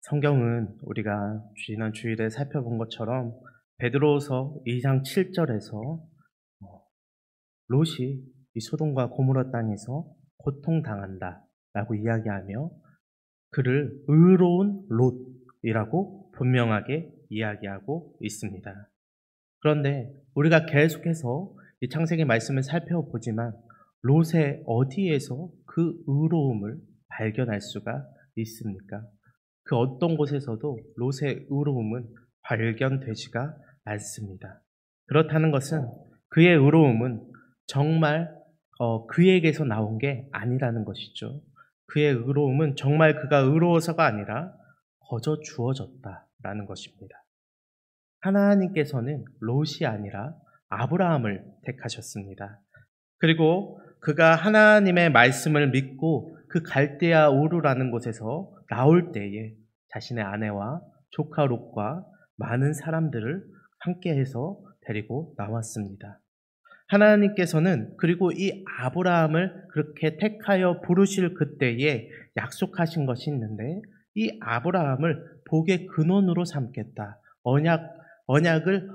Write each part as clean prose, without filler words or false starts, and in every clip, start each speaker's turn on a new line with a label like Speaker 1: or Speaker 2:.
Speaker 1: 성경은 우리가 지난 주일에 살펴본 것처럼 베드로서 2장 7절에서 롯이 이 소돔과 고모라 땅에서 고통당한다라고 이야기하며 그를 의로운 롯이라고 분명하게 이야기하고 있습니다. 그런데 우리가 계속해서 이 창세기 말씀을 살펴보지만 롯의 어디에서 그 의로움을 발견할 수가 있습니까? 그 어떤 곳에서도 롯의 의로움은 발견되지가 않습니다. 그렇다는 것은 그의 의로움은 정말 그에게서 나온 게 아니라는 것이죠. 그의 의로움은 정말 그가 의로워서가 아니라 거저 주어졌다라는 것입니다. 하나님께서는 롯이 아니라 아브라함을 택하셨습니다. 그리고 그가 하나님의 말씀을 믿고 그 갈대아 우르라는 곳에서 나올 때에 자신의 아내와 조카 롯과 많은 사람들을 함께해서 데리고 나왔습니다. 하나님께서는 그리고 이 아브라함을 그렇게 택하여 부르실 그때에 약속하신 것이 있는데 이 아브라함을 복의 근원으로 삼겠다. 언약을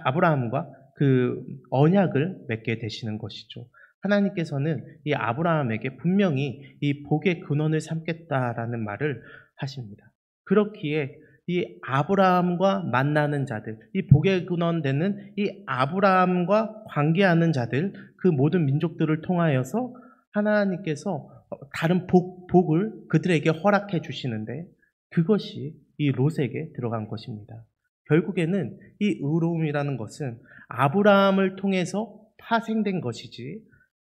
Speaker 1: 아브라함과 그 언약을 맺게 되시는 것이죠. 하나님께서는 이 아브라함에게 분명히 이 복의 근원을 삼겠다라는 말을 하십니다. 그렇기에 이 아브라함과 만나는 자들, 이 복의 근원 되는 이 아브라함과 관계하는 자들, 그 모든 민족들을 통하여서 하나님께서 다른 복을 그들에게 허락해 주시는데 그것이 이 롯에게 들어간 것입니다. 결국에는 이 의로움이라는 것은 아브라함을 통해서 파생된 것이지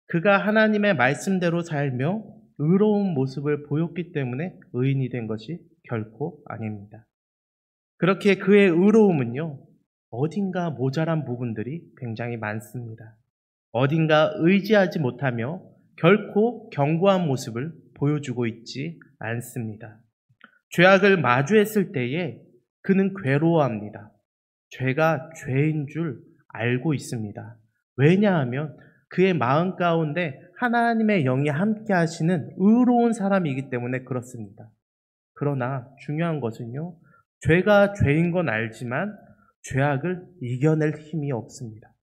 Speaker 1: 그가 하나님의 말씀대로 살며 의로운 모습을 보였기 때문에 의인이 된 것이 결코 아닙니다. 그렇게 그의 의로움은요, 어딘가 모자란 부분들이 굉장히 많습니다. 어딘가 의지하지 못하며 결코 견고한 모습을 보여주고 있지 않습니다. 죄악을 마주했을 때에 그는 괴로워합니다. 죄가 죄인 줄 알고 있습니다. 왜냐하면 그의 마음 가운데 하나님의 영이 함께 하시는 의로운 사람이기 때문에 그렇습니다. 그러나 중요한 것은요, 죄가 죄인 건 알지만 죄악을 이겨낼 힘이 없습니다.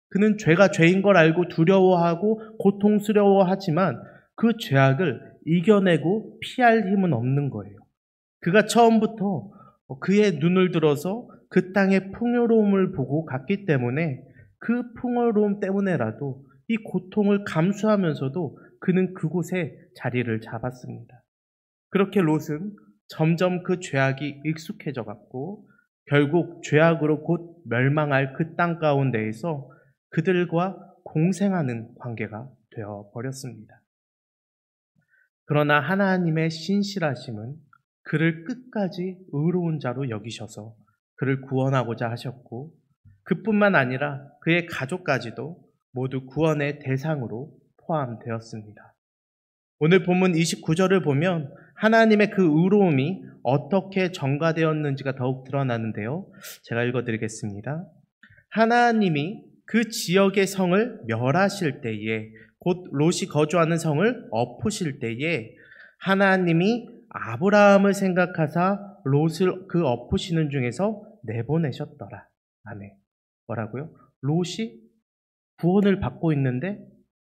Speaker 1: 그는 죄가 죄인 걸 알고 두려워하고 고통스러워하지만 그 죄악을 이겨내고 피할 힘은 없는 거예요. 그가 처음부터 그의 눈을 들어서 그 땅의 풍요로움을 보고 갔기 때문에 그 풍요로움 때문에라도 이 고통을 감수하면서도 그는 그곳에 자리를 잡았습니다. 그렇게 롯은 점점 그 죄악이 익숙해져 갔고 결국 죄악으로 곧 멸망할 그 땅 가운데에서 그들과 공생하는 관계가 되어 버렸습니다. 그러나 하나님의 신실하심은 그를 끝까지 의로운 자로 여기셔서 그를 구원하고자 하셨고 그뿐만 아니라 그의 가족까지도 모두 구원의 대상으로 포함되었습니다. 오늘 본문 29절을 보면 하나님의 그 의로움이 어떻게 전가되었는지가 더욱 드러나는데요. 제가 읽어드리겠습니다. 하나님이 그 지역의 성을 멸하실 때에 곧 롯이 거주하는 성을 엎으실 때에 하나님이 아브라함을 생각하사 롯을 그 엎으시는 중에서 내보내셨더라. 아멘. 뭐라고요? 롯이 구원을 받고 있는데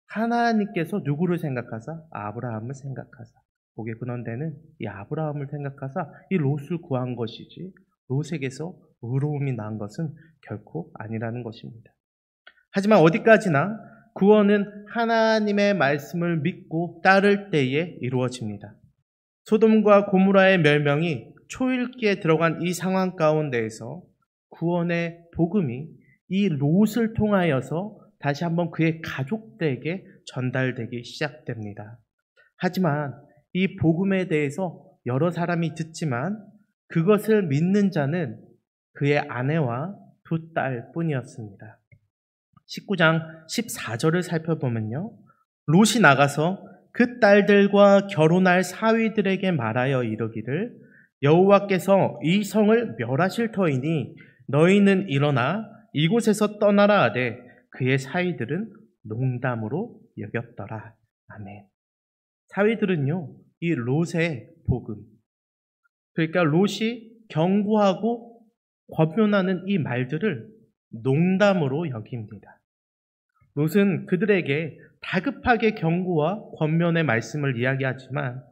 Speaker 1: 하나님께서 누구를 생각하사? 아브라함을 생각하사. 복의 근원되는 이 아브라함을 생각하사 이 롯을 구한 것이지 롯에게서 의로움이 난 것은 결코 아니라는 것입니다. 하지만 어디까지나 구원은 하나님의 말씀을 믿고 따를 때에 이루어집니다. 소돔과 고모라의 멸명이 초읽기에 들어간 이 상황 가운데에서 구원의 복음이 이 롯을 통하여서 다시 한번 그의 가족들에게 전달되기 시작됩니다. 하지만 이 복음에 대해서 여러 사람이 듣지만 그것을 믿는 자는 그의 아내와 두 딸뿐이었습니다. 19장 14절을 살펴보면요. 롯이 나가서 그 딸들과 결혼할 사위들에게 말하여 이르기를 여호와께서 이 성을 멸하실 터이니 너희는 일어나 이곳에서 떠나라 하되 그의 사위들은 농담으로 여겼더라. 아멘. 사위들은요, 이 롯의 복음, 그러니까 롯이 경고하고 권면하는 이 말들을 농담으로 여깁니다. 롯은 그들에게 다급하게 경고와 권면의 말씀을 이야기하지만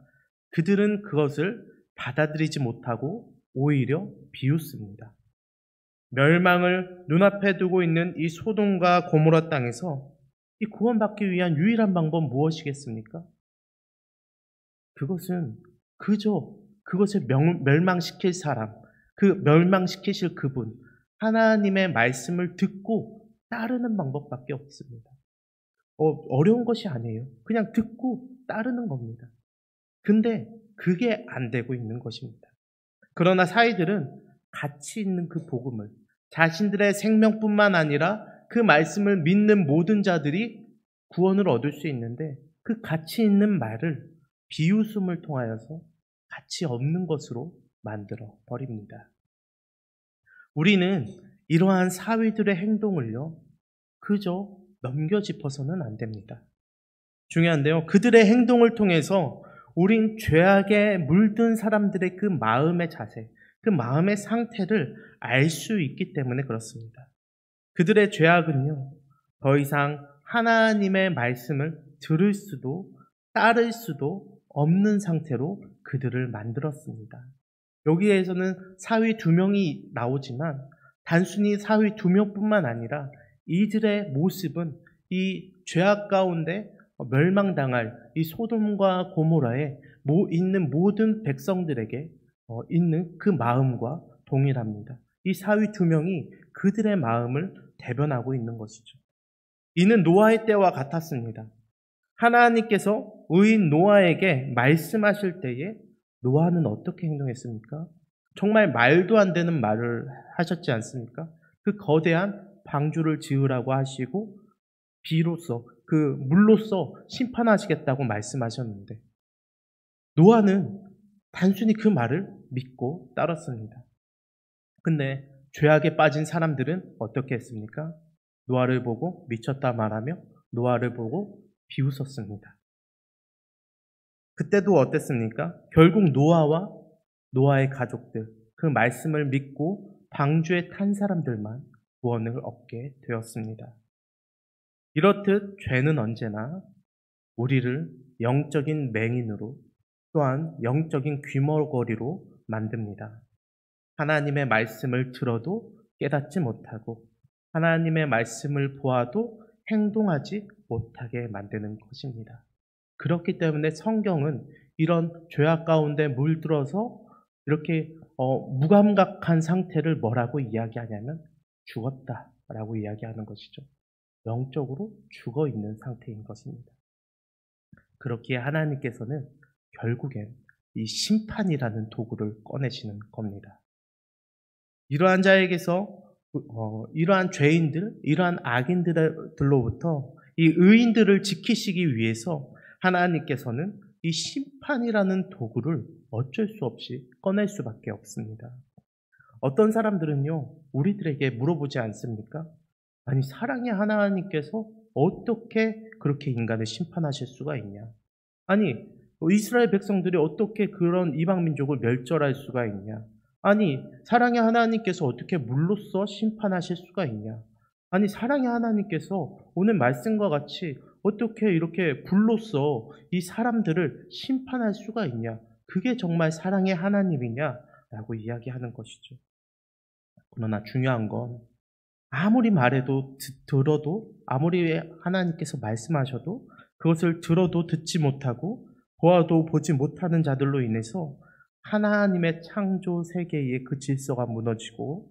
Speaker 1: 그들은 그것을 받아들이지 못하고 오히려 비웃습니다. 멸망을 눈앞에 두고 있는 이 소돔과 고모라 땅에서 이 구원받기 위한 유일한 방법 무엇이겠습니까? 그것은 그저 그것을 멸망시킬 사람, 그 멸망시키실 그분, 하나님의 말씀을 듣고 따르는 방법밖에 없습니다. 어려운 것이 아니에요. 그냥 듣고 따르는 겁니다. 근데 그게 안 되고 있는 것입니다. 그러나 사이들은 가치 있는 그 복음을 자신들의 생명뿐만 아니라 그 말씀을 믿는 모든 자들이 구원을 얻을 수 있는데 그 가치 있는 말을 비웃음을 통하여서 가치 없는 것으로 만들어 버립니다. 우리는 이러한 사위들의 행동을요, 그저 넘겨짚어서는 안 됩니다. 중요한데요, 그들의 행동을 통해서 우린 죄악에 물든 사람들의 그 마음의 자세, 그 마음의 상태를 알 수 있기 때문에 그렇습니다. 그들의 죄악은요, 더 이상 하나님의 말씀을 들을 수도 따를 수도 없는 상태로 그들을 만들었습니다. 여기에서는 사위 2명이 나오지만 단순히 사위 2명뿐만 아니라 이들의 모습은 이 죄악 가운데 멸망당할 이 소돔과 고모라에 있는 모든 백성들에게 있는 그 마음과 동일합니다. 이 사위 2명이 그들의 마음을 대변하고 있는 것이죠. 이는 노아의 때와 같았습니다. 하나님께서 의인 노아에게 말씀하실 때에 노아는 어떻게 행동했습니까? 정말 말도 안 되는 말을 하셨지 않습니까? 그 거대한 방주를 지으라고 하시고 비로소 그 물로써 심판하시겠다고 말씀하셨는데 노아는 단순히 그 말을 믿고 따랐습니다. 근데 죄악에 빠진 사람들은 어떻게 했습니까? 노아를 보고 미쳤다 말하며 노아를 보고 비웃었습니다. 그때도 어땠습니까? 결국 노아와 노아의 가족들, 그 말씀을 믿고 방주에 탄 사람들만 구원을 얻게 되었습니다. 이렇듯 죄는 언제나 우리를 영적인 맹인으로 또한 영적인 귀머거리로 만듭니다. 하나님의 말씀을 들어도 깨닫지 못하고 하나님의 말씀을 보아도 행동하지 못하게 만드는 것입니다. 그렇기 때문에 성경은 이런 죄악 가운데 물들어서 이렇게 무감각한 상태를 뭐라고 이야기하냐면 죽었다라고 이야기하는 것이죠. 영적으로 죽어 있는 상태인 것입니다. 그렇기에 하나님께서는 결국엔 이 심판이라는 도구를 꺼내시는 겁니다. 이러한 자에게서 이러한 죄인들, 이러한 악인들로부터 이 의인들을 지키시기 위해서 하나님께서는 이 심판이라는 도구를 어쩔 수 없이 꺼낼 수밖에 없습니다. 어떤 사람들은요, 우리들에게 물어보지 않습니까? 아니, 사랑의 하나님께서 어떻게 그렇게 인간을 심판하실 수가 있냐? 아니, 이스라엘 백성들이 어떻게 그런 이방 민족을 멸절할 수가 있냐? 아니, 사랑의 하나님께서 어떻게 물로써 심판하실 수가 있냐? 아니, 사랑의 하나님께서 오늘 말씀과 같이 어떻게 이렇게 불로써 이 사람들을 심판할 수가 있냐? 그게 정말 사랑의 하나님이냐? 라고 이야기하는 것이죠. 그러나 중요한 건 아무리 말해도 들어도 아무리 하나님께서 말씀하셔도 그것을 들어도 듣지 못하고 보아도 보지 못하는 자들로 인해서 하나님의 창조 세계의 그 질서가 무너지고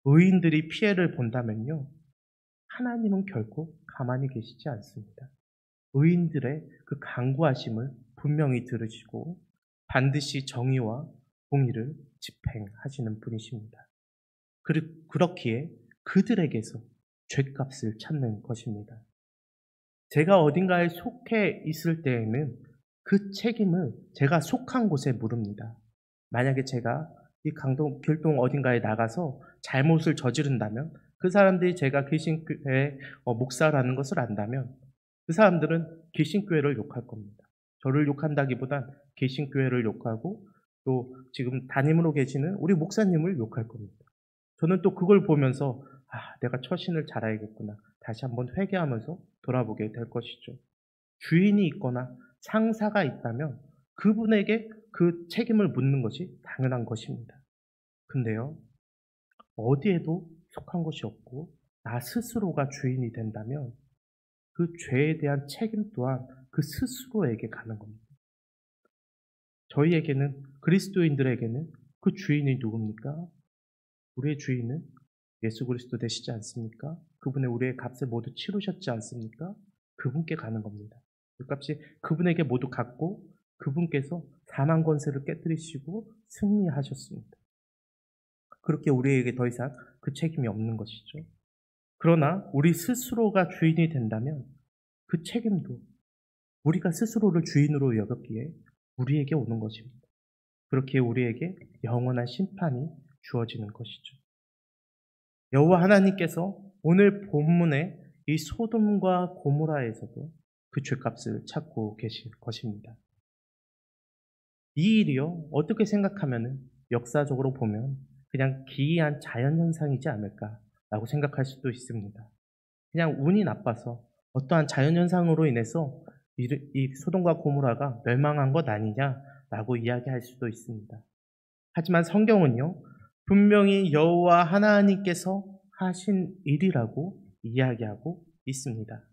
Speaker 1: 의인들이 피해를 본다면요, 하나님은 결코 가만히 계시지 않습니다. 의인들의 그 간구하심을 분명히 들으시고 반드시 정의와 공의를 집행하시는 분이십니다. 그렇기에 그들에게서 죗값을 찾는 것입니다. 제가 어딘가에 속해 있을 때에는 그 책임을 제가 속한 곳에 물읍니다. 만약에 제가 이 강동, 길동 어딘가에 나가서 잘못을 저지른다면 그 사람들이 제가 개신교회 목사라는 것을 안다면 그 사람들은 개신교회를 욕할 겁니다. 저를 욕한다기보단 개신교회를 욕하고 또 지금 담임으로 계시는 우리 목사님을 욕할 겁니다. 저는 또 그걸 보면서 내가 처신을 잘해야겠구나. 다시 한번 회개하면서 돌아보게 될 것이죠. 주인이 있거나 상사가 있다면 그분에게 그 책임을 묻는 것이 당연한 것입니다. 근데요, 어디에도 속한 것이 없고 나 스스로가 주인이 된다면 그 죄에 대한 책임 또한 그 스스로에게 가는 겁니다. 저희에게는, 그리스도인들에게는 그 주인이 누굽니까? 우리의 주인은 예수 그리스도 되시지 않습니까? 그분의 우리의 값을 모두 치르셨지 않습니까? 그분께 가는 겁니다. 그 값이 그분에게 모두 갔고 그분께서 사망 권세를 깨뜨리시고 승리하셨습니다. 그렇게 우리에게 더 이상 그 책임이 없는 것이죠. 그러나 우리 스스로가 주인이 된다면 그 책임도 우리가 스스로를 주인으로 여겼기에 우리에게 오는 것입니다. 그렇게 우리에게 영원한 심판이 주어지는 것이죠. 여호와 하나님께서 오늘 본문의 이 소돔과 고모라에서도 그 죄값을 찾고 계실 것입니다. 이 일이요, 어떻게 생각하면은 역사적으로 보면 그냥 기이한 자연현상이지 않을까라고 생각할 수도 있습니다. 그냥 운이 나빠서 어떠한 자연현상으로 인해서 이 소돔과 고모라가 멸망한 것 아니냐라고 이야기할 수도 있습니다. 하지만 성경은요, 분명히 여호와 하나님께서 하신 일이라고 이야기하고 있습니다.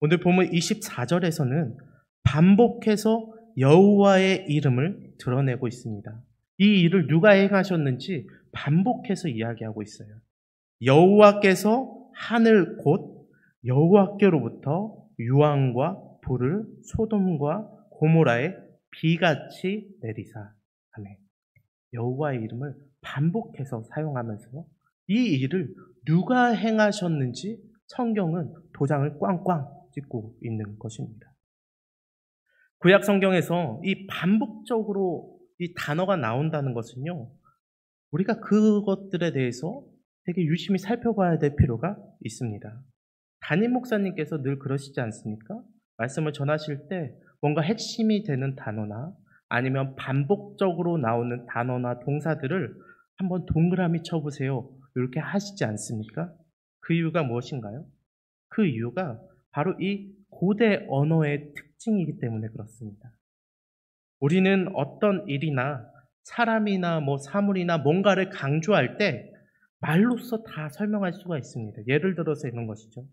Speaker 1: 오늘 보면 24절에서는 반복해서 여호와의 이름을 드러내고 있습니다. 이 일을 누가 행하셨는지 반복해서 이야기하고 있어요. 여호와께서 하늘 곧 여호와께로부터 유황과 불을 소돔과 고모라에 비같이 내리사. 아멘. 여호와의 이름을 반복해서 사용하면서 이 일을 누가 행하셨는지 성경은 도장을 꽝꽝 찍고 있는 것입니다. 구약 성경에서 이 반복적으로 이 단어가 나온다는 것은요, 우리가 그것들에 대해서 되게 유심히 살펴봐야 될 필요가 있습니다. 담임 목사님께서 늘 그러시지 않습니까? 말씀을 전하실 때 뭔가 핵심이 되는 단어나 아니면 반복적으로 나오는 단어나 동사들을 한번 동그라미 쳐보세요. 이렇게 하시지 않습니까? 그 이유가 무엇인가요? 그 이유가 바로 이 고대 언어의 특징이기 때문에 그렇습니다. 우리는 어떤 일이나 사람이나 사물이나 뭔가를 강조할 때 말로써 다 설명할 수가 있습니다. 예를 들어서 이런 것이죠.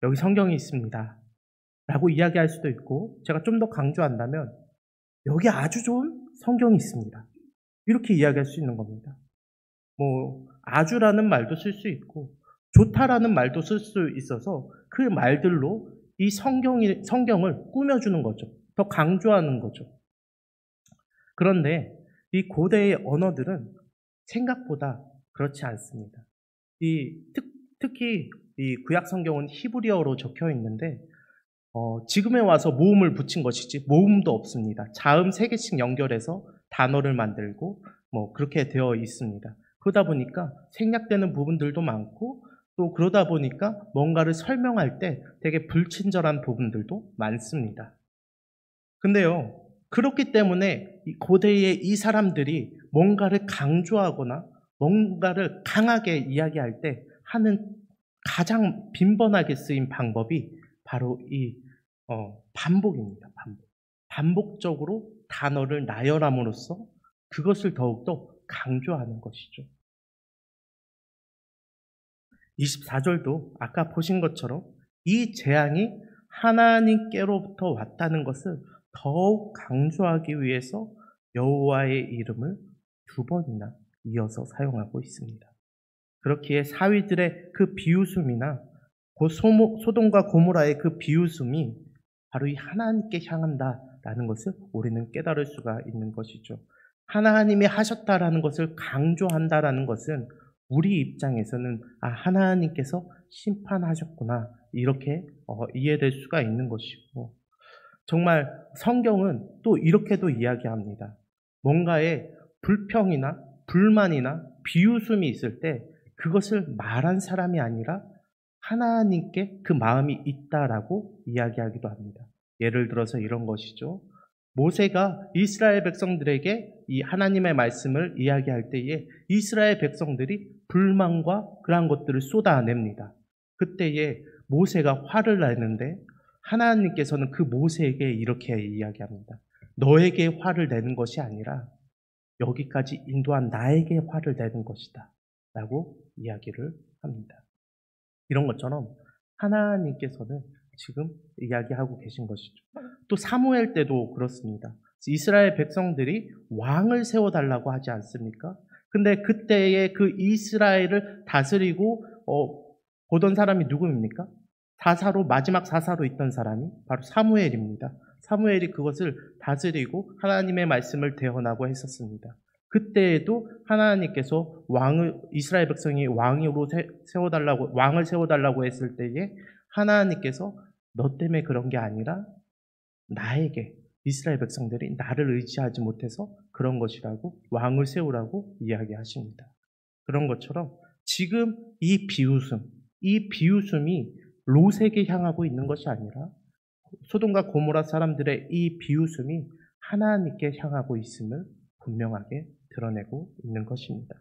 Speaker 1: 여기 성경이 있습니다. 라고 이야기할 수도 있고, 제가 좀 더 강조한다면 여기 아주 좋은 성경이 있습니다. 이렇게 이야기할 수 있는 겁니다. 아주라는 말도 쓸 수 있고 좋다라는 말도 쓸 수 있어서 그 말들로 이 성경을 꾸며주는 거죠. 더 강조하는 거죠. 그런데 이 고대의 언어들은 생각보다 그렇지 않습니다. 특히 이 구약 성경은 히브리어로 적혀 있는데 지금에 와서 모음을 붙인 것이지 모음도 없습니다. 자음 3개씩 연결해서 단어를 만들고 그렇게 되어 있습니다. 그러다 보니까 생략되는 부분들도 많고 또 그러다 보니까 뭔가를 설명할 때 되게 불친절한 부분들도 많습니다. 근데요, 그렇기 때문에 고대의 이 사람들이 뭔가를 강조하거나 뭔가를 강하게 이야기할 때 하는 가장 빈번하게 쓰인 방법이 바로 이 반복입니다. 반복적으로 단어를 나열함으로써 그것을 더욱더 강조하는 것이죠. 24절도 아까 보신 것처럼 이 재앙이 하나님께로부터 왔다는 것을 더욱 강조하기 위해서 여호와의 이름을 2번이나 이어서 사용하고 있습니다. 그렇기에 사위들의 그 비웃음이나 소돔과 고모라의 그 비웃음이 바로 이 하나님께 향한다라는 것을 우리는 깨달을 수가 있는 것이죠. 하나님이 하셨다라는 것을 강조한다라는 것은 우리 입장에서는 하나님께서 심판하셨구나 이렇게 이해될 수가 있는 것이고, 정말 성경은 또 이렇게도 이야기합니다. 뭔가에 불평이나 불만이나 비웃음이 있을 때 그것을 말한 사람이 아니라 하나님께 그 마음이 있다라고 이야기하기도 합니다. 예를 들어서 이런 것이죠. 모세가 이스라엘 백성들에게 이 하나님의 말씀을 이야기할 때에 이스라엘 백성들이 불만과 그러한 것들을 쏟아냅니다. 그때에 모세가 화를 내는데 하나님께서는 그 모세에게 이렇게 이야기합니다. 너에게 화를 내는 것이 아니라 여기까지 인도한 나에게 화를 내는 것이다 라고 이야기를 합니다. 이런 것처럼 하나님께서는 지금 이야기하고 계신 것이죠. 또 사무엘 때도 그렇습니다. 이스라엘 백성들이 왕을 세워달라고 하지 않습니까? 근데 그때의 그 이스라엘을 다스리고 보던 사람이 누구입니까? 마지막 사사로 있던 사람이 바로 사무엘입니다. 사무엘이 그것을 다스리고 하나님의 말씀을 대언하고 했었습니다. 그때에도 하나님께서 이스라엘 백성이 왕을 세워달라고 했을 때에 하나님께서 너 때문에 그런 게 아니라 나에게 이스라엘 백성들이 나를 의지하지 못해서 그런 것이라고 왕을 세우라고 이야기하십니다. 그런 것처럼 지금 이 비웃음이 롯에게 향하고 있는 것이 아니라 소돔과 고모라 사람들의 이 비웃음이 하나님께 향하고 있음을 분명하게 드러내고 있는 것입니다.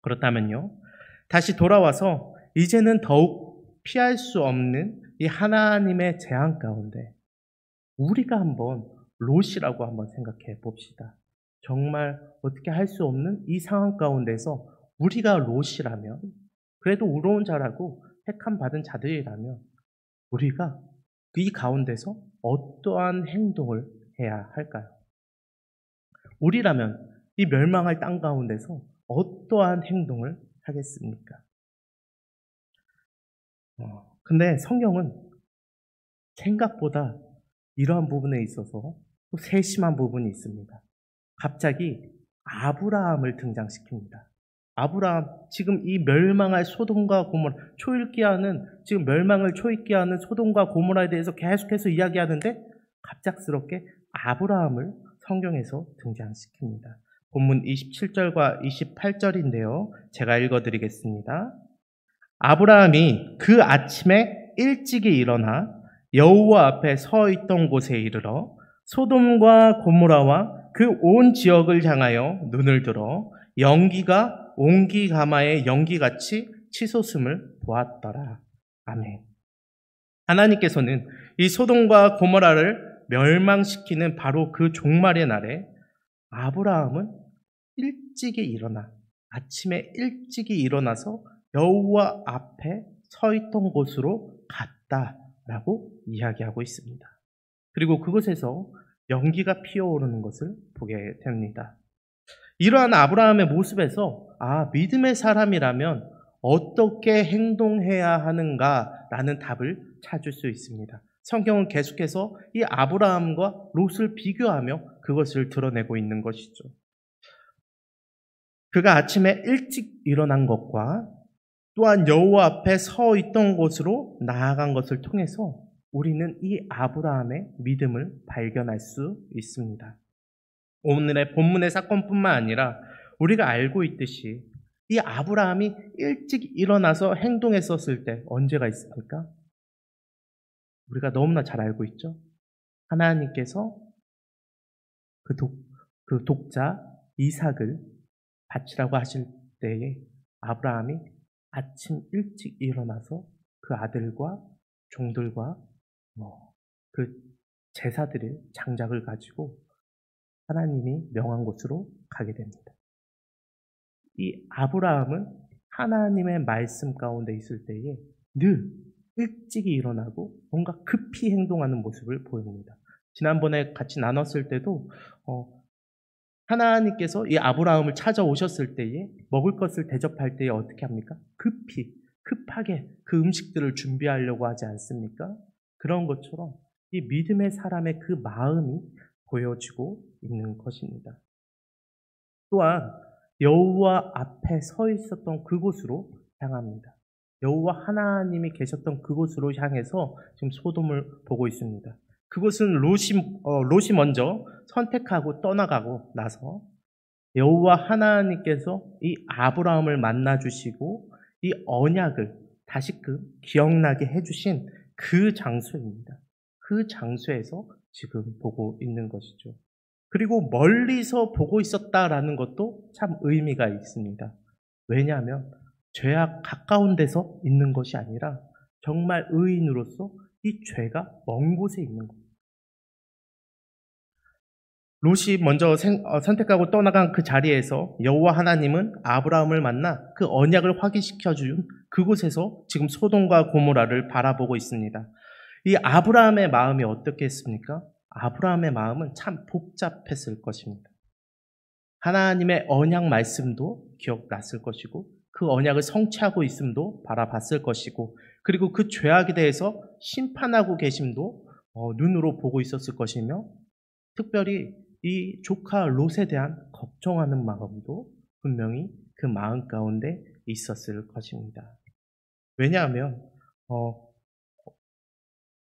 Speaker 1: 그렇다면요, 다시 돌아와서 이제는 더욱 피할 수 없는 이 하나님의 재앙 가운데 우리가 한번 롯이라고 한번 생각해 봅시다. 정말 어떻게 할 수 없는 이 상황 가운데서 우리가 롯이라면, 그래도 의로운 자라고 택함 받은 자들이라면 우리가 이 가운데서 어떠한 행동을 해야 할까요? 우리라면 이 멸망할 땅 가운데서 어떠한 행동을 하겠습니까? 근데 성경은 생각보다 이러한 부분에 있어서 또 세심한 부분이 있습니다. 갑자기 아브라함을 등장시킵니다. 아브라함, 지금 이 멸망할 소돔과 고모라, 지금 멸망을 초입게 하는 소돔과 고모라에 대해서 계속해서 이야기하는데 갑작스럽게 아브라함을 성경에서 등장시킵니다. 본문 27절과 28절인데요. 제가 읽어드리겠습니다. 아브라함이 그 아침에 일찍이 일어나 여호와 앞에 서 있던 곳에 이르러 소돔과 고모라와 그 온 지역을 향하여 눈을 들어 연기가 옹기가마의 연기같이 치솟음을 보았더라. 아멘. 하나님께서는 이 소돔과 고모라를 멸망시키는 바로 그 종말의 날에 아브라함은 아침에 일찍이 일어나서 여호와 앞에 서 있던 곳으로 갔다라고 이야기하고 있습니다. 그리고 그곳에서 연기가 피어오르는 것을 보게 됩니다. 이러한 아브라함의 모습에서 믿음의 사람이라면 어떻게 행동해야 하는가라는 답을 찾을 수 있습니다. 성경은 계속해서 이 아브라함과 롯을 비교하며 그것을 드러내고 있는 것이죠. 그가 아침에 일찍 일어난 것과 또한 여호와 앞에 서 있던 곳으로 나아간 것을 통해서 우리는 이 아브라함의 믿음을 발견할 수 있습니다. 오늘의 본문의 사건뿐만 아니라 우리가 알고 있듯이 이 아브라함이 일찍 일어나서 행동했었을 때 언제가 있습니까? 우리가 너무나 잘 알고 있죠. 하나님께서 그 독자 이삭을 바치라고 하실 때에 아브라함이 아침 일찍 일어나서 그 아들과 종들과 그 제사들의 장작을 가지고 하나님이 명한 곳으로 가게 됩니다. 이 아브라함은 하나님의 말씀 가운데 있을 때에 늘 일찍이 일어나고 뭔가 급히 행동하는 모습을 보입니다. 지난번에 같이 나눴을 때도 하나님께서 이 아브라함을 찾아오셨을 때에 먹을 것을 대접할 때에 어떻게 합니까? 급하게 그 음식들을 준비하려고 하지 않습니까? 그런 것처럼 이 믿음의 사람의 그 마음이 보여지고 있는 것입니다. 또한 여호와 앞에 서 있었던 그곳으로 향합니다. 여호와 하나님이 계셨던 그곳으로 향해서 지금 소돔을 보고 있습니다. 그곳은 롯이 먼저 선택하고 떠나가고 나서 여호와 하나님께서 이 아브라함을 만나주시고 이 언약을 다시금 기억나게 해주신 그 장소입니다. 그 장소에서 지금 보고 있는 것이죠. 그리고 멀리서 보고 있었다라는 것도 참 의미가 있습니다. 왜냐하면 죄악 가까운 데서 있는 것이 아니라 정말 의인으로서 이 죄가 먼 곳에 있는 것. 롯이 먼저 선택하고 떠나간 그 자리에서 여호와 하나님은 아브라함을 만나 그 언약을 확인시켜 준 그곳에서 지금 소돔과 고모라를 바라보고 있습니다. 이 아브라함의 마음이 어떻겠습니까? 아브라함의 마음은 참 복잡했을 것입니다. 하나님의 언약 말씀도 기억났을 것이고 그 언약을 성취하고 있음도 바라봤을 것이고 그리고 그 죄악에 대해서 심판하고 계심도 눈으로 보고 있었을 것이며 특별히 이 조카 롯에 대한 걱정하는 마음도 분명히 그 마음 가운데 있었을 것입니다. 왜냐하면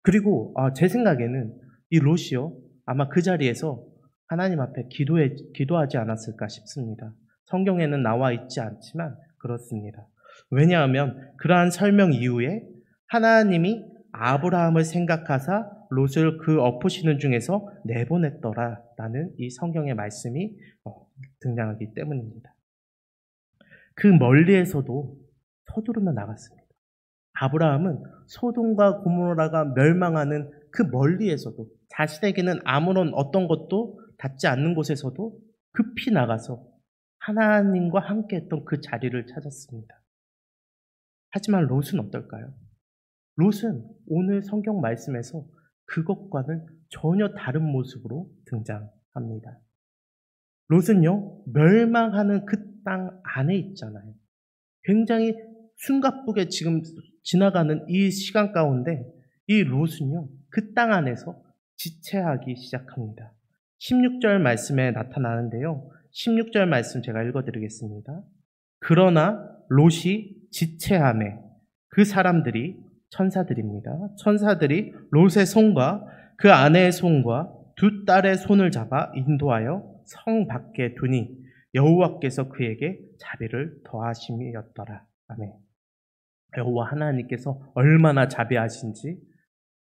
Speaker 1: 그리고 제 생각에는 이 롯이요 아마 그 자리에서 하나님 앞에 기도하지 않았을까 싶습니다. 성경에는 나와 있지 않지만 그렇습니다. 왜냐하면 그러한 설명 이후에 하나님이 아브라함을 생각하사 롯을 그 엎으시는 중에서 내보냈더라라는 이 성경의 말씀이 등장하기 때문입니다. 그 멀리에서도 서두르며 나갔습니다. 아브라함은 소돔과 고모라가 멸망하는 그 멀리에서도 자신에게는 아무런 어떤 것도 닿지 않는 곳에서도 급히 나가서 하나님과 함께 했던 그 자리를 찾았습니다. 하지만 롯은 어떨까요? 롯은 오늘 성경 말씀에서 그것과는 전혀 다른 모습으로 등장합니다. 롯은요, 멸망하는 그 땅 안에 있잖아요. 굉장히 숨가쁘게 지금 지나가는 이 시간 가운데 이 롯은요, 그 땅 안에서 지체하기 시작합니다. 16절 말씀에 나타나는데요. 16절 말씀 제가 읽어드리겠습니다. 그러나 롯이 지체하매 그 사람들이 천사들입니다. 천사들이 롯의 손과 그 아내의 손과 두 딸의 손을 잡아 인도하여 성 밖에 두니 여호와께서 그에게 자비를 더하심이었더라. 아멘. 여호와 하나님께서 얼마나 자비하신지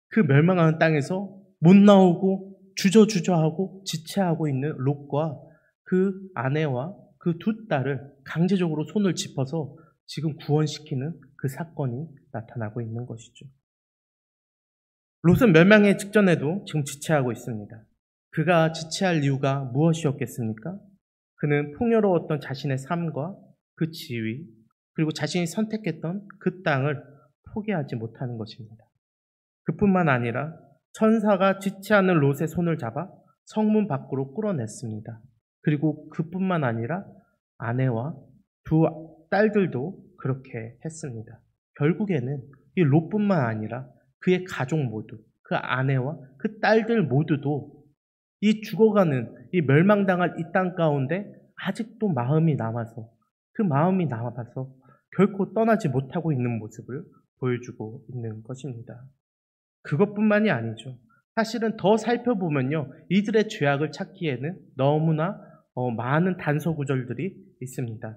Speaker 1: 그 멸망하는 땅에서 못 나오고 주저주저하고 지체하고 있는 롯과 그 아내와 그 두 딸을 강제적으로 손을 짚어서 지금 구원시키는 그 사건이 나타나고 있는 것이죠. 롯은 멸망의 직전에도 지금 지체하고 있습니다. 그가 지체할 이유가 무엇이었겠습니까? 그는 풍요로웠던 자신의 삶과 그 지위, 그리고 자신이 선택했던 그 땅을 포기하지 못하는 것입니다. 그뿐만 아니라 천사가 지체하는 롯의 손을 잡아 성문 밖으로 끌어냈습니다. 그리고 그뿐만 아니라 아내와 두 딸들도 그렇게 했습니다. 결국에는 이 롯뿐만 아니라 그의 가족 모두, 그 아내와 그 딸들 모두도 이 죽어가는 이 멸망당할 이 땅 가운데 아직도 마음이 남아서 그 마음이 남아서 결코 떠나지 못하고 있는 모습을 보여주고 있는 것입니다. 그것뿐만이 아니죠. 사실은 더 살펴보면요. 이들의 죄악을 찾기에는 너무나 많은 단서 구절들이 있습니다.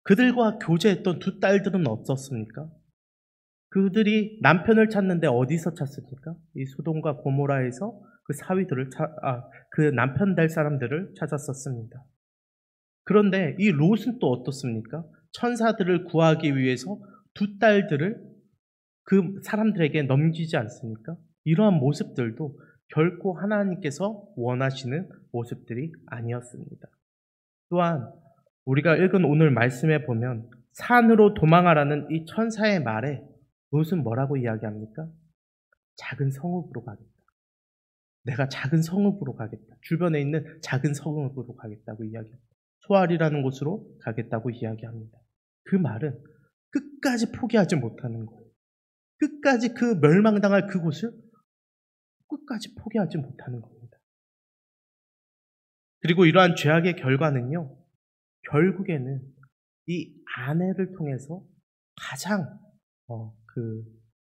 Speaker 1: 그들과 교제했던 두 딸들은 없었습니까? 그들이 남편을 찾는데 어디서 찾습니까? 이 소돔과 고모라에서 그 사위들을 그 남편 될 사람들을 찾았었습니다. 그런데 이 롯은 또 어떻습니까? 천사들을 구하기 위해서 두 딸들을 그 사람들에게 넘기지 않습니까? 이러한 모습들도 결코 하나님께서 원하시는 모습들이 아니었습니다. 또한 우리가 읽은 오늘 말씀에 보면 산으로 도망하라는 이 천사의 말에 롯은 뭐라고 이야기합니까? 작은 성읍으로 가겠다. 내가 작은 성읍으로 가겠다. 주변에 있는 작은 성읍으로 가겠다고 이야기합니다. 소알이라는 곳으로 가겠다고 이야기합니다. 그 말은 끝까지 포기하지 못하는 거예요. 끝까지 그 멸망당할 그곳을 끝까지 포기하지 못하는 겁니다. 그리고 이러한 죄악의 결과는요, 결국에는 이 아내를 통해서 가장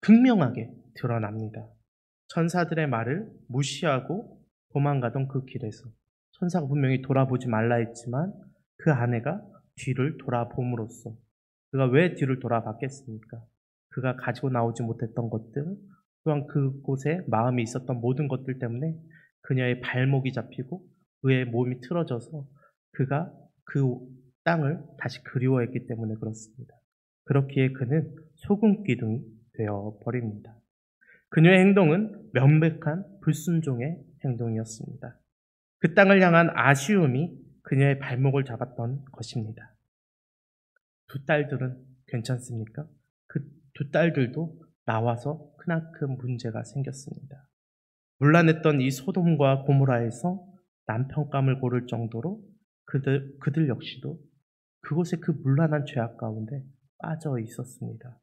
Speaker 1: 극명하게 드러납니다. 천사들의 말을 무시하고 도망가던 그 길에서 천사가 분명히 돌아보지 말라 했지만 그 아내가 뒤를 돌아봄으로써 그가 왜 뒤를 돌아봤겠습니까? 그가 가지고 나오지 못했던 것들, 또한 그곳에 마음이 있었던 모든 것들 때문에 그녀의 발목이 잡히고 그의 몸이 틀어져서 그가 그 땅을 다시 그리워했기 때문에 그렇습니다. 그렇기에 그는 소금 기둥이 되어 버립니다. 그녀의 행동은 명백한 불순종의 행동이었습니다. 그 땅을 향한 아쉬움이 그녀의 발목을 잡았던 것입니다. 두 딸들은 괜찮습니까? 그 두 딸들도 나와서 크나큰 문제가 생겼습니다. 문란했던 이 소돔과 고모라에서 남편감을 고를 정도로 그들 역시도 그곳의 그 문란한 죄악 가운데 빠져 있었습니다.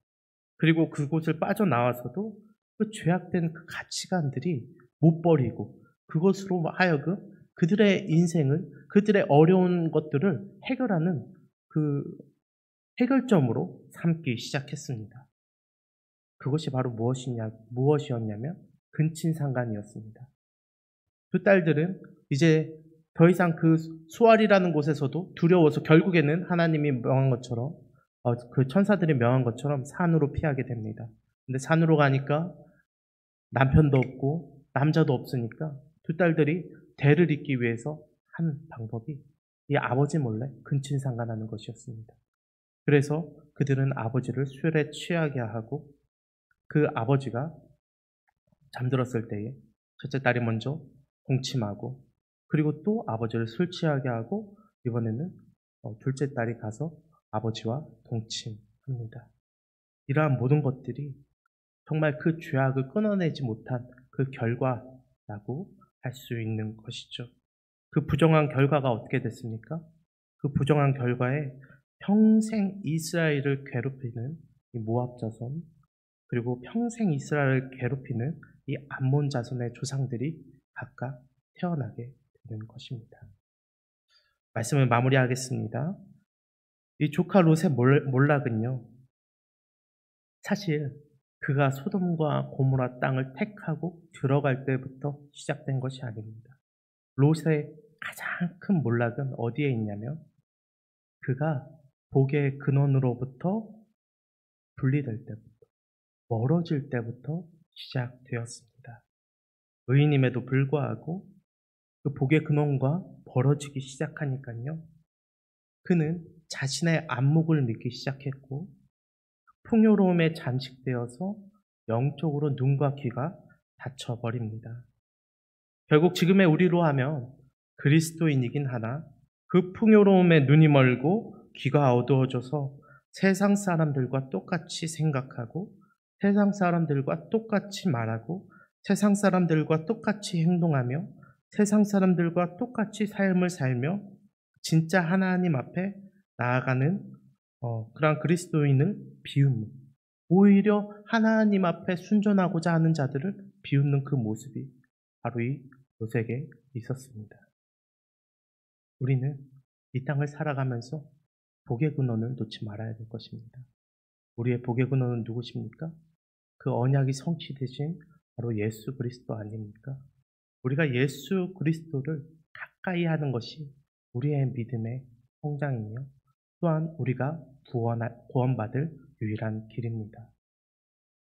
Speaker 1: 그리고 그곳을 빠져나와서도 그 죄악된 그 가치관들이 못 버리고 그것으로 하여금 그들의 인생을, 그들의 어려운 것들을 해결하는 그 해결점으로 삼기 시작했습니다. 그것이 바로 무엇이었냐면 근친상간이었습니다. 두 딸들은 이제 더 이상 그 수알이라는 곳에서도 두려워서 결국에는 하나님이 명한 것처럼 그 천사들이 명한 것처럼 산으로 피하게 됩니다. 근데 산으로 가니까 남편도 없고 남자도 없으니까 두 딸들이 대를 잇기 위해서 한 방법이 이 아버지 몰래 근친상간하는 것이었습니다. 그래서 그들은 아버지를 술에 취하게 하고 그 아버지가 잠들었을 때에 첫째 딸이 먼저 동침하고 그리고 또 아버지를 술 취하게 하고 이번에는 둘째 딸이 가서 아버지와 동침합니다. 이러한 모든 것들이 정말 그 죄악을 끊어내지 못한 그 결과라고 할 수 있는 것이죠. 그 부정한 결과가 어떻게 됐습니까? 그 부정한 결과에 평생 이스라엘을 괴롭히는 이 모압 자손, 그리고 평생 이스라엘을 괴롭히는 이 암몬 자손의 조상들이 각각 태어나게 되는 것입니다. 말씀을 마무리하겠습니다. 이 조카 롯의 몰락은요, 사실 그가 소돔과 고모라 땅을 택하고 들어갈 때부터 시작된 것이 아닙니다. 롯의 가장 큰 몰락은 어디에 있냐면 그가 복의 근원으로부터 분리될 때부터, 멀어질 때부터 시작되었습니다. 의인임에도 불구하고 그 복의 근원과 벌어지기 시작하니까요. 그는 자신의 안목을 믿기 시작했고 풍요로움에 잠식되어서 영적으로 눈과 귀가 닫혀버립니다. 결국 지금의 우리로 하면 그리스도인이긴 하나 그 풍요로움에 눈이 멀고 귀가 어두워져서 세상 사람들과 똑같이 생각하고 세상 사람들과 똑같이 말하고 세상 사람들과 똑같이 행동하며 세상 사람들과 똑같이 삶을 살며 진짜 하나님 앞에 나아가는 그러한 그리스도인을 비웃는, 오히려 하나님 앞에 순전하고자 하는 자들을 비웃는 그 모습이 바로 이 롯에게 있었습니다. 우리는 이 땅을 살아가면서 복의 근원을 놓지 말아야 될 것입니다. 우리의 복의 근원은 누구십니까? 그 언약이 성취되신 바로 예수 그리스도 아닙니까? 우리가 예수 그리스도를 가까이 하는 것이 우리의 믿음의 성장이며 또한 우리가 구원받을 유일한 길입니다.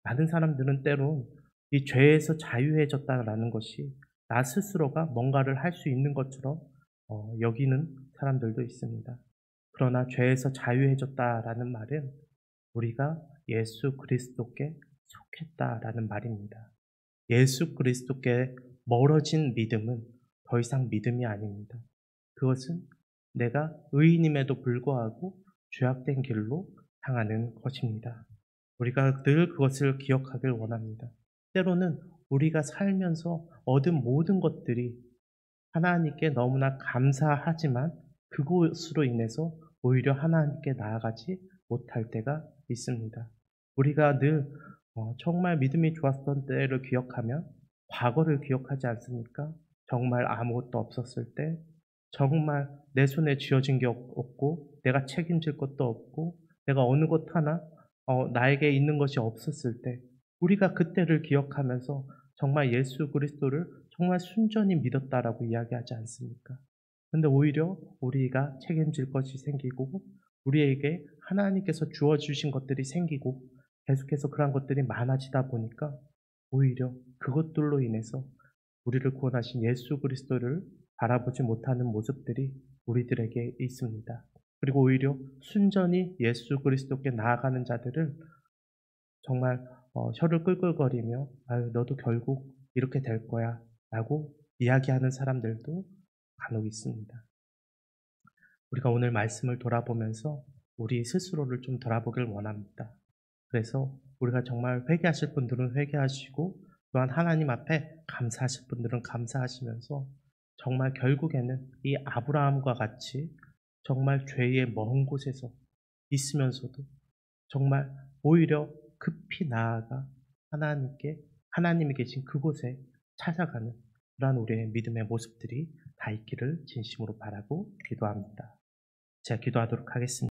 Speaker 1: 많은 사람들은 때론 이 죄에서 자유해졌다라는 것이 나 스스로가 뭔가를 할 수 있는 것처럼 여기는 사람들도 있습니다. 그러나 죄에서 자유해졌다라는 말은 우리가 예수 그리스도께 속했다라는 말입니다. 예수 그리스도께 멀어진 믿음은 더 이상 믿음이 아닙니다. 그것은 내가 의인임에도 불구하고 죄악된 길로 향하는 것입니다. 우리가 늘 그것을 기억하길 원합니다. 때로는 우리가 살면서 얻은 모든 것들이 하나님께 너무나 감사하지만 그것으로 인해서 오히려 하나님께 나아가지 못할 때가 있습니다. 우리가 늘 정말 믿음이 좋았던 때를 기억하면 과거를 기억하지 않습니까? 정말 아무것도 없었을 때, 정말 내 손에 쥐어진 게 없고 내가 책임질 것도 없고 내가 어느 것 하나 나에게 있는 것이 없었을 때 우리가 그때를 기억하면서 정말 예수 그리스도를 정말 순전히 믿었다라고 이야기하지 않습니까? 근데 오히려 우리가 책임질 것이 생기고 우리에게 하나님께서 주어주신 것들이 생기고 계속해서 그런 것들이 많아지다 보니까 오히려 그것들로 인해서 우리를 구원하신 예수 그리스도를 바라보지 못하는 모습들이 우리들에게 있습니다. 그리고 오히려 순전히 예수 그리스도께 나아가는 자들을 정말 혀를 끌끌거리며 아유 너도 결국 이렇게 될 거야 라고 이야기하는 사람들도 간혹 있습니다. 우리가 오늘 말씀을 돌아보면서 우리 스스로를 좀 돌아보길 원합니다. 그래서 우리가 정말 회개하실 분들은 회개하시고 또한 하나님 앞에 감사하실 분들은 감사하시면서 정말 결국에는 이 아브라함과 같이 정말 죄의 먼 곳에서 있으면서도 정말 오히려 급히 나아가 하나님이 계신 그곳에 찾아가는 그러한 우리의 믿음의 모습들이 다 있기를 진심으로 바라고 기도합니다. 제가 기도하도록 하겠습니다.